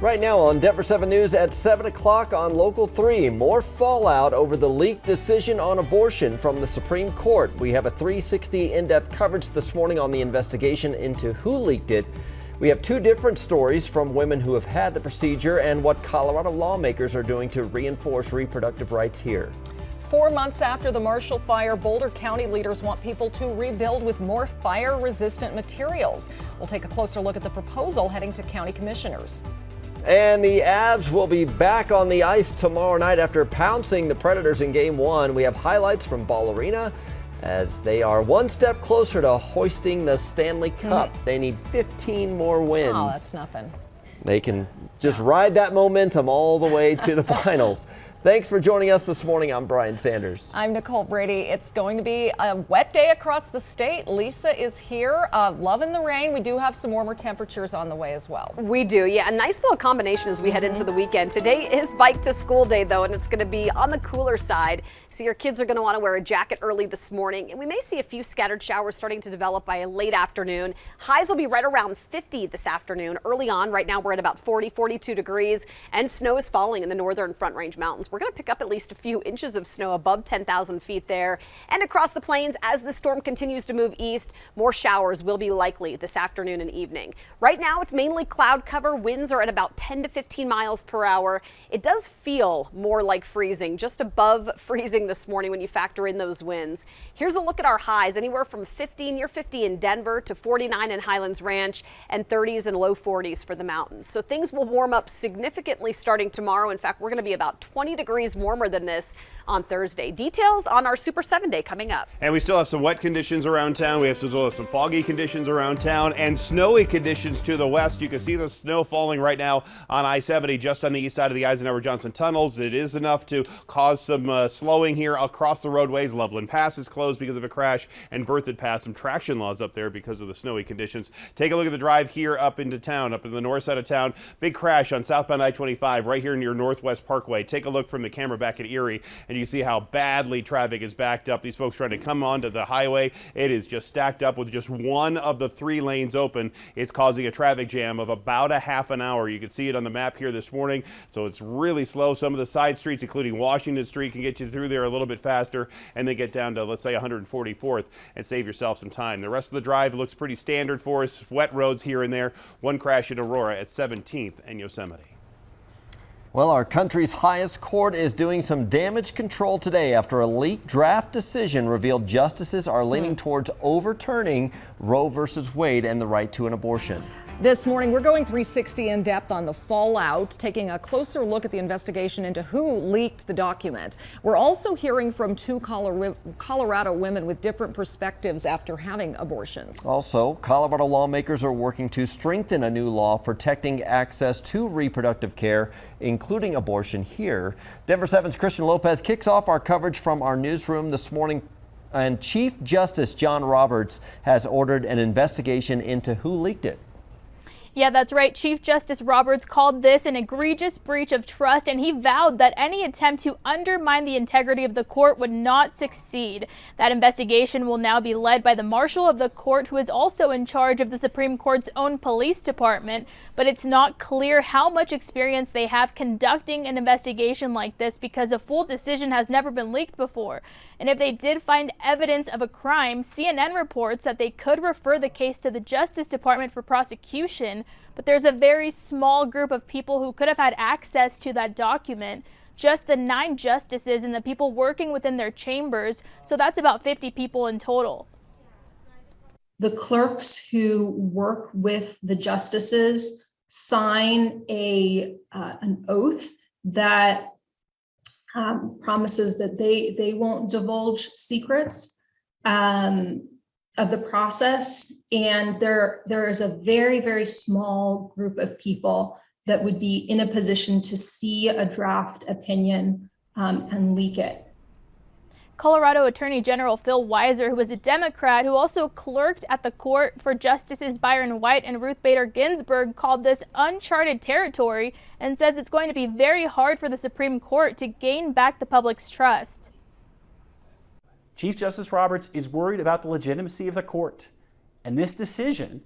Right now on Denver 7 News at 7 o'clock on Local 3, more fallout over the leaked decision on abortion from the Supreme Court. We have a 360 in-depth coverage this morning on the investigation into who leaked it. We have two different stories from women who have had the procedure and what Colorado lawmakers are doing to reinforce reproductive rights here. 4 months after the Marshall Fire, Boulder County leaders want people to rebuild with more fire-resistant materials. We'll take a closer look at the proposal heading to county commissioners. And the Avs will be back on the ice tomorrow night after pouncing the Predators in Game 1. We have highlights from Ball Arena as they are one step closer to hoisting the Stanley Cup. They need 15 more wins. Oh, that's nothing. They can just ride that momentum all the way to the finals. Thanks for joining us this morning. I'm Brian Sanders. I'm Nicole Brady. It's going to be a wet day across the state. Lisa is here, loving the rain. We do have some warmer temperatures on the way as well. We do, yeah. A nice little combination as we head into the weekend. Today is bike to school day, though, and it's going to be on the cooler side. So your kids are going to want to wear a jacket early this morning, and we may see a few scattered showers starting to develop by a late afternoon. Highs will be right around 50 this afternoon. Early on, right now we're at about 40, 42 degrees, and snow is falling in the northern Front Range Mountains. We're going to pick up at least a few inches of snow above 10,000 feet there. And across the plains, as the storm continues to move east, more showers will be likely this afternoon and evening. Right now, it's mainly cloud cover. Winds are at about 10 to 15 miles per hour. It does feel more like freezing, just above freezing this morning when you factor in those winds. Here's a look at our highs, anywhere from 50, near 50 in Denver to 49 in Highlands Ranch and 30s and low 40s for the mountains. So things will warm up significantly starting tomorrow. In fact, we're going to be about 20 degrees warmer than this on Thursday. Details on our Super 7 Day coming up. And we still have some wet conditions around town. We have some foggy conditions around town and snowy conditions to the west. You can see the snow falling right now on I-70 just on the east side of the Eisenhower Johnson tunnels. It is enough to cause some slowing here across the roadways. Loveland Pass is closed because of a crash, and Berthoud Pass, some traction laws up there because of the snowy conditions. Take a look at the drive here up into town, up in the north side of town. Big crash on southbound I-25 right here near Northwest Parkway. Take a look from the camera back at Erie, and you see how badly traffic is backed up. These folks trying to come onto the highway. It is just stacked up with just one of the 3 lanes open. It's causing a traffic jam of about a half an hour. You can see it on the map here this morning. So it's really slow. Some of the side streets, including Washington Street, can get you through there a little bit faster, and then get down to, let's say, 144th and save yourself some time. The rest of the drive looks pretty standard for us. Wet roads here and there. One crash in Aurora at 17th and Yosemite. Well, our country's highest court is doing some damage control today after a leaked draft decision revealed justices are leaning towards overturning Roe versus Wade and the right to an abortion. This morning, we're going 360 in depth on the fallout, taking a closer look at the investigation into who leaked the document. We're also hearing from two Colorado women with different perspectives after having abortions. Also, Colorado lawmakers are working to strengthen a new law protecting access to reproductive care, including abortion here. Denver 7's Christian Lopez kicks off our coverage from our newsroom this morning. And Chief Justice John Roberts has ordered an investigation into who leaked it. Yeah, that's right. Chief Justice Roberts called this an egregious breach of trust, and he vowed that any attempt to undermine the integrity of the court would not succeed. That investigation will now be led by the marshal of the court, who is also in charge of the Supreme Court's own police department, but it's not clear how much experience they have conducting an investigation like this because a full decision has never been leaked before. And if they did find evidence of a crime, CNN reports that they could refer the case to the Justice Department for prosecution, but there's a very small group of people who could have had access to that document. Just the 9 justices and the people working within their chambers, so that's about 50 people in total. The clerks who work with the justices sign an oath that promises that they won't divulge secrets of the process. And there is a very, very small group of people that would be in a position to see a draft opinion and leak it. Colorado Attorney General Phil Weiser, who is a Democrat who also clerked at the court for Justices Byron White and Ruth Bader Ginsburg, called this uncharted territory and says it's going to be very hard for the Supreme Court to gain back the public's trust. Chief Justice Roberts is worried about the legitimacy of the court. And this decision,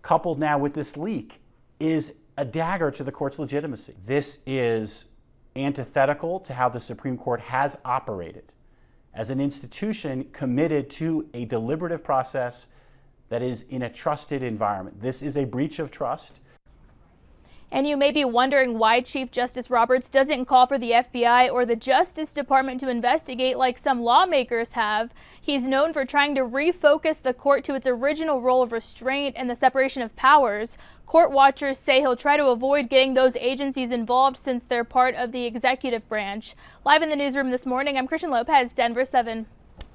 coupled now with this leak, is a dagger to the court's legitimacy. This is antithetical to how the Supreme Court has operated as an institution committed to a deliberative process that is in a trusted environment. This is a breach of trust. And you may be wondering why Chief Justice Roberts doesn't call for the FBI or the Justice Department to investigate like some lawmakers have. He's known for trying to refocus the court to its original role of restraint and the separation of powers. Court watchers say he'll try to avoid getting those agencies involved since they're part of the executive branch. Live in the newsroom this morning, I'm Christian Lopez, Denver 7.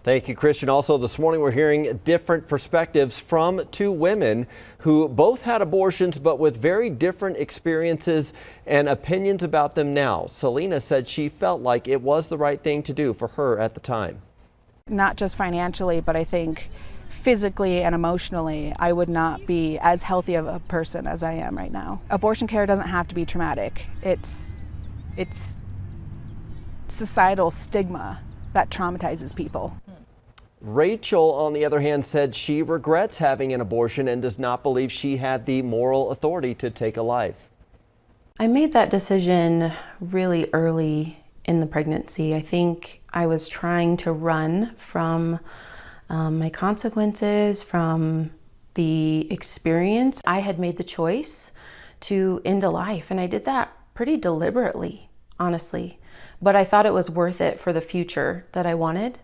Thank you, Christian. Also this morning, we're hearing different perspectives from two women who both had abortions, but with very different experiences and opinions about them now. Selena said she felt like it was the right thing to do for her at the time. Not just financially, but I think physically and emotionally, I would not be as healthy of a person as I am right now. Abortion care doesn't have to be traumatic. It's societal stigma that traumatizes people. Rachel, on the other hand, said she regrets having an abortion and does not believe she had the moral authority to take a life. I made that decision really early in the pregnancy. I think I was trying to run from my consequences, from the experience. I had made the choice to end a life, and I did that pretty deliberately, honestly. But I thought it was worth it for the future that I wanted.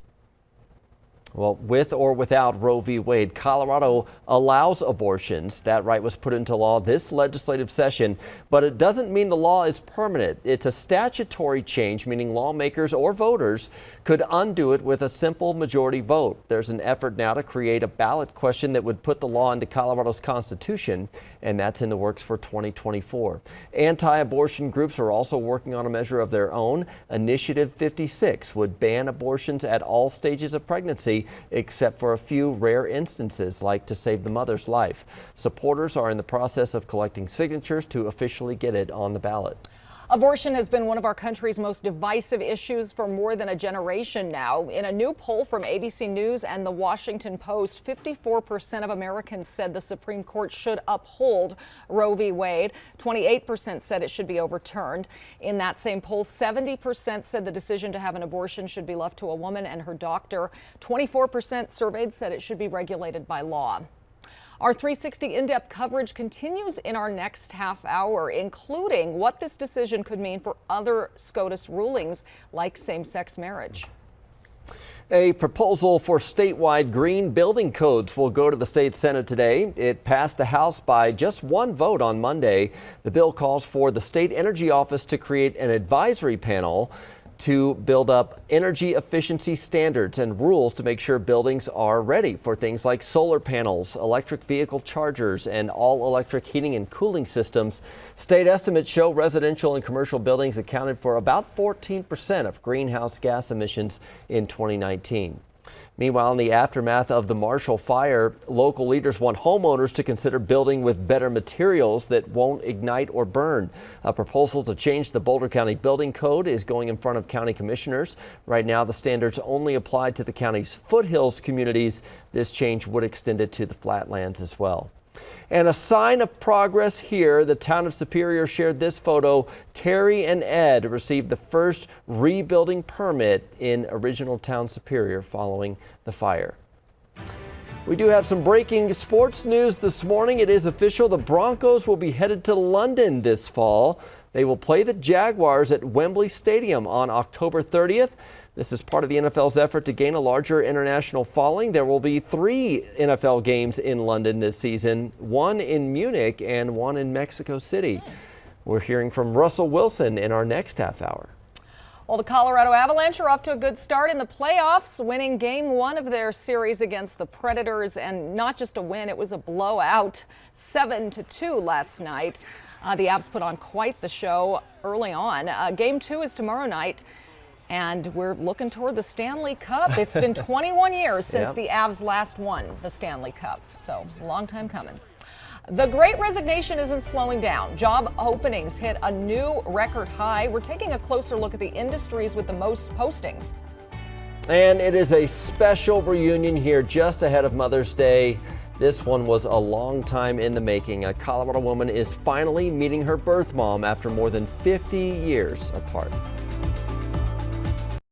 Well, with or without Roe v. Wade, Colorado allows abortions. That right was put into law this legislative session, but it doesn't mean the law is permanent. It's a statutory change, meaning lawmakers or voters could undo it with a simple majority vote. There's an effort now to create a ballot question that would put the law into Colorado's Constitution, and that's in the works for 2024. Anti-abortion groups are also working on a measure of their own. Initiative 56 would ban abortions at all stages of pregnancy, except for a few rare instances, like to save the mother's life. Supporters are in the process of collecting signatures to officially get it on the ballot. Abortion has been one of our country's most divisive issues for more than a generation now. In a new poll from ABC News and The Washington Post, 54% of Americans said the Supreme Court should uphold Roe v. Wade. 28% said it should be overturned. In that same poll, 70% said the decision to have an abortion should be left to a woman and her doctor. 24% surveyed said it should be regulated by law. Our 360 in-depth coverage continues in our next half hour, including what this decision could mean for other SCOTUS rulings like same-sex marriage. A proposal for statewide green building codes will go to the state Senate today. It passed the House by just one vote on Monday. The bill calls for the State Energy Office to create an advisory panel to build up energy efficiency standards and rules to make sure buildings are ready for things like solar panels, electric vehicle chargers, and all-electric heating and cooling systems. State estimates show residential and commercial buildings accounted for about 14% of greenhouse gas emissions in 2019. Meanwhile, in the aftermath of the Marshall Fire, local leaders want homeowners to consider building with better materials that won't ignite or burn. A proposal to change the Boulder County Building Code is going in front of county commissioners. Right now, the standards only apply to the county's foothills communities. This change would extend it to the flatlands as well. And a sign of progress here, the town of Superior shared this photo. Terry and Ed received the first rebuilding permit in original town Superior following the fire. We do have some breaking sports news this morning. It is official. The Broncos will be headed to London this fall. They will play the Jaguars at Wembley Stadium on October 30th. This is part of the NFL's effort to gain a larger international following. There will be 3 NFL games in London this season, 1 in Munich and 1 in Mexico City. We're hearing from Russell Wilson in our next half hour. Well, the Colorado Avalanche are off to a good start in the playoffs, winning game 1 of their series against the Predators. And not just a win, it was a blowout, 7-2 last night. The Avs put on quite the show early on. Game 2 is tomorrow night. And we're looking toward the Stanley Cup. It's been 21 years since the Avs last won the Stanley Cup. So, a long time coming. The Great Resignation isn't slowing down. Job openings hit a new record high. We're taking a closer look at the industries with the most postings. And it is a special reunion here just ahead of Mother's Day. This one was a long time in the making. A Colorado woman is finally meeting her birth mom after more than 50 years apart.